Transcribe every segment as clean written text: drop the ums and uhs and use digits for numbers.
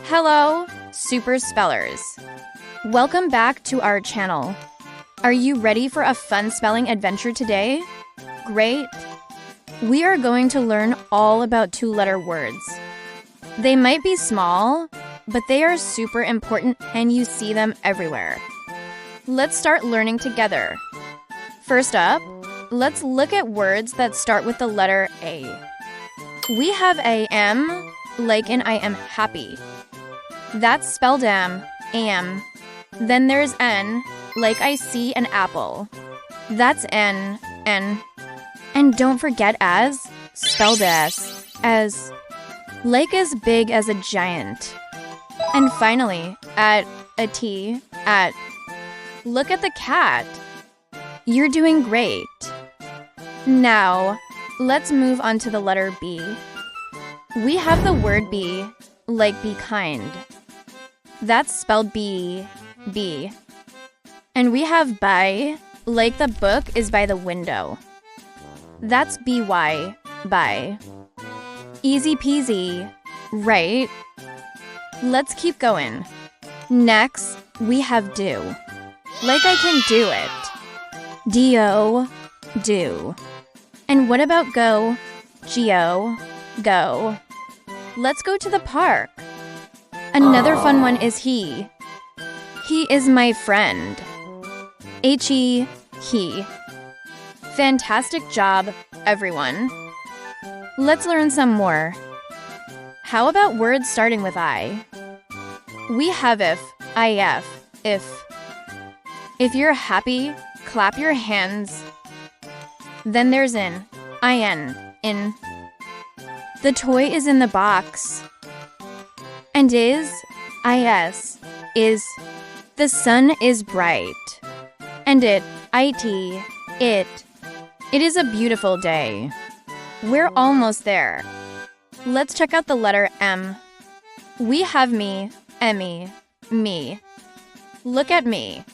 Hello, super spellers. Welcome back to our channel. Are you ready for a fun spelling adventure today? Great! We are going to learn all about two-letter words. They might be small, but they are super important and you see them everywhere. Let's start learning together. First up, let's look at words that start with the letter A. We have am, like in I am happy. That's spelled am. Then there's N, like I see an apple. That's N. And don't forget as, spelled as, like as big as a giant. And finally, at, a T, at. Look at the cat. You're doing great. Now, let's move on to the letter B. We have the word be, like be kind. That's spelled B. And we have by, like the book is by the window. That's by, by. Easy peasy, right? Let's keep going. Next, we have do. Like I can do it. D-O, do. And what about go? G-O, go. Let's go to the park. Another fun one is he. He is my friend. H-E, he. Fantastic job, everyone. Let's learn some more. How about words starting with I? We have if, if. If you're happy, clap your hands. Then there's in, in. The toy is in the box. And is, is. The sun is bright. And it, it. It is a beautiful day. We're almost there. Let's check out the letter M. We have me, Emmy, me. Look at me.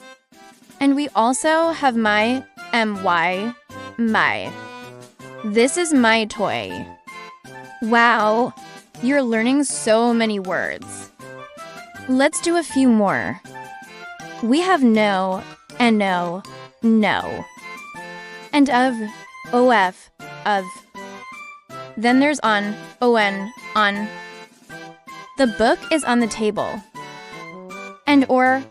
And we also have my, my, my. This is my toy. Wow, you're learning so many words. Let's do a few more. We have no and no. And of, of. Then there's on, on. The book is on the table. And or.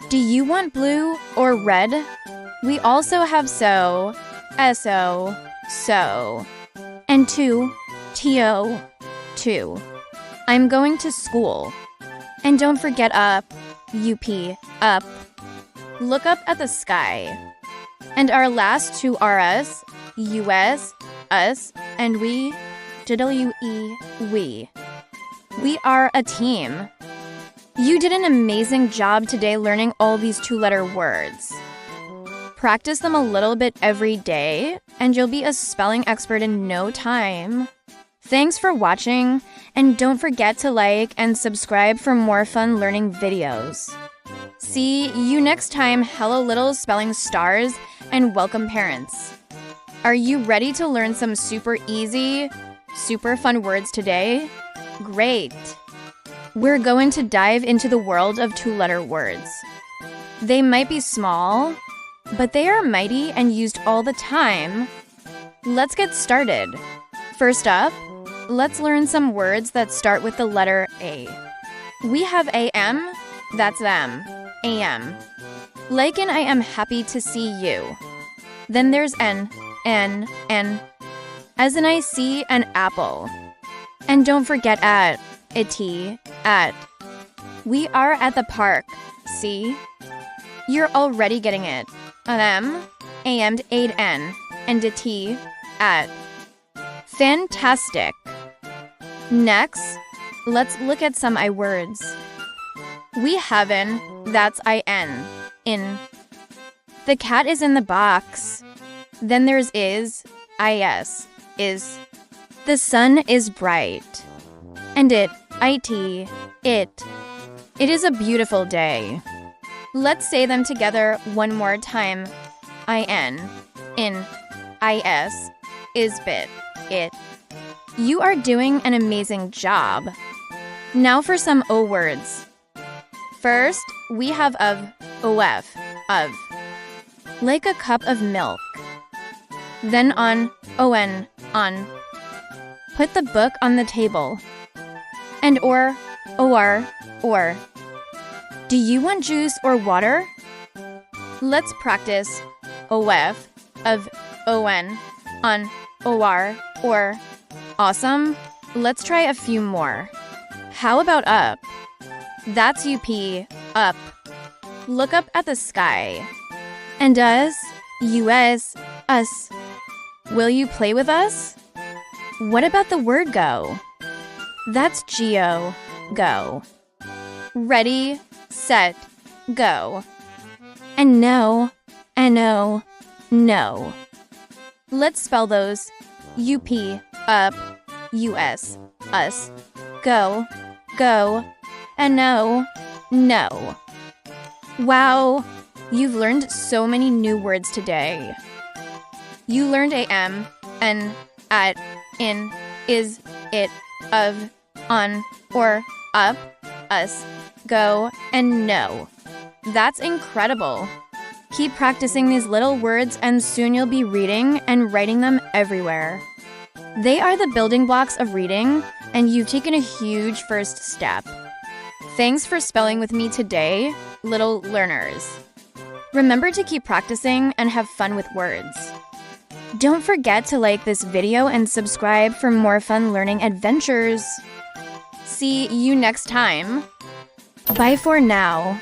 Do you want blue or red? We also have so. And to, to. I'm going to school. And don't forget up, up. Look up at the sky. And our last two are us, us, and we, we. We are a team. You did an amazing job today learning all these two-letter words. Practice them a little bit every day, and you'll be a spelling expert in no time. Thanks for watching, and don't forget to like and subscribe for more fun learning videos. See you next time, hello little spelling stars, and welcome parents. Are you ready to learn some super easy, super fun words today? Great! We're going to dive into the world of two-letter words. They might be small, but they are mighty and used all the time. Let's get started. First up, let's learn some words that start with the letter A. We have am, that's them, am. Like in I am happy to see you. Then there's N. As in I see an apple. And don't forget at, at. We are at the park, see? You're already getting it. An M, N, and a T, at. Fantastic! Next, let's look at some I words. We have in, that's in. The cat is in the box. Then there's is. The sun is bright. And it, it. It is a beautiful day. Let's say them together one more time. In, is bit, it. You are doing an amazing job. Now for some O words. First, we have of, of. Like a cup of milk. Then on, on. Put the book on the table. And or. Do you want juice or water? Let's practice of, on, or. Awesome. Let's try a few more. How about up? That's up. Look up at the sky. And us, us. Will you play with us? What about the word go? That's go. Ready, set, go. And no. Let's spell those. Up, us. Go, and no. Wow, you've learned so many new words today. You learned am, an, at, in, is, it, of, on, or, up, us, go, and no. That's incredible. Keep practicing these little words and soon you'll be reading and writing them everywhere. They are the building blocks of reading, and you've taken a huge first step. Thanks for spelling with me today, little learners. Remember to keep practicing and have fun with words. Don't forget to like this video and subscribe for more fun learning adventures. See you next time. Bye for now.